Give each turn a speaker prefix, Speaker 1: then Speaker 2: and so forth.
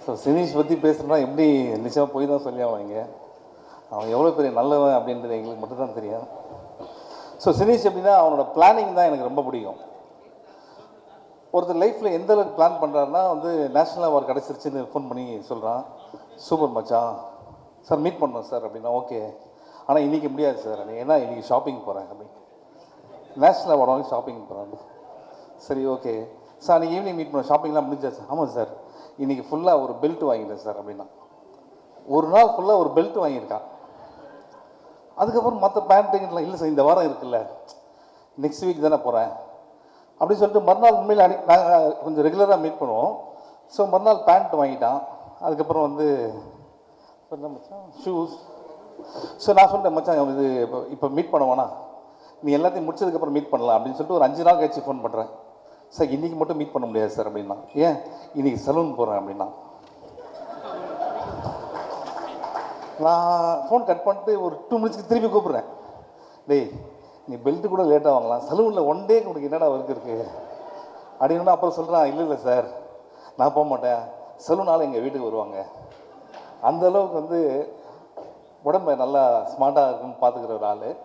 Speaker 1: So Sineesh பற்றி பேசுகிறோன்னா எப்படி நிச்சயமாக போய் தான் சொல்லி அவங்க அவன் எவ்வளோ பெரிய நல்லவன் அப்படின்றது எங்களுக்கு மட்டும்தான் தெரியும். ஸோ சினீஷ் எப்படின்னா அவனோட பிளானிங் தான் எனக்கு ரொம்ப பிடிக்கும். ஒருத்தர் லைஃப்பில் எந்த அளவுக்கு பிளான் பண்ணுறாருன்னா வந்து நேஷ்னல் அவார்டு கிடச்சிருச்சுன்னு ஃபோன் பண்ணி சொல்கிறான், சூப்பர் மச்சான் சார் மீட் பண்ணோம் சார் அப்படின்னா ஓகே, ஆனால் இன்றைக்கி முடியாது சார் ஏன்னா இன்றைக்கி ஷாப்பிங் போகிறேன் அப்படின்னு. நேஷ்னல் அவார்டு வாங்கி ஷாப்பிங் போகிறாங்க. சரி ஓகே சார், அன்றைக்கி ஈவினிங் மீட் பண்ண ஷாப்பிங்லாம் முடிஞ்சா சார்? ஆமாம் சார், இன்றைக்கி ஃபுல்லாக ஒரு பெல்ட் வாங்கிட்டேன் சார் அப்படின்னா. ஒரு நாள் ஃபுல்லாக ஒரு பெல்ட் வாங்கியிருக்கான். அதுக்கப்புறம் மற்ற பேண்ட்டுங்கெல்லாம் இல்லை சார் இந்த வாரம் இருக்குல்ல, நெக்ஸ்ட் வீக் தானே போகிறேன் அப்படின்னு சொல்லிட்டு மறுநாள் உண்மையில் நாங்கள் கொஞ்சம் ரெகுலராக மீட் பண்ணுவோம். ஸோ மறுநாள் பேண்ட் வாங்கிட்டான். அதுக்கப்புறம் வந்து என்ன மச்சான் ஷூஸ். ஸோ நான் சொல்லிட்டேன் மச்சான் இது இப்போ மீட் பண்ண வேணாம், நீ எல்லாத்தையும் முடிச்சதுக்கப்புறம் மீட் பண்ணலாம் அப்படின்னு சொல்லிட்டு ஒரு 5 நாள் கழிச்சு ஃபோன் பண்ணுறேன். சார் இன்றைக்கி மட்டும் மீட் பண்ண முடியாது சார் அப்படின்னா. ஏன்? இன்றைக்கி சலூன் போகிறேன் அப்படின்னா. நான் ஃபோன் கட் பண்ணிட்டு ஒரு 2 மினிட்ஸ்க்கு திருப்பி கூப்பிட்றேன். டேய் நீ பெல்ட்டு கூட லேட்டாக வாங்கலாம், சலூனில் 1 டே உனக்கு என்னடா ஒர்க் இருக்குது அப்படின்னா. அப்புறம் சொல்கிறான், இல்லை சார் நான் போக மாட்டேன், சலூனால் எங்கள் வீட்டுக்கு வருவாங்க. அந்தளவுக்கு வந்து உடம்பை நல்லா ஸ்மார்ட்டாக இருக்குன்னு பார்த்துக்கிற ஒரு ஆள்.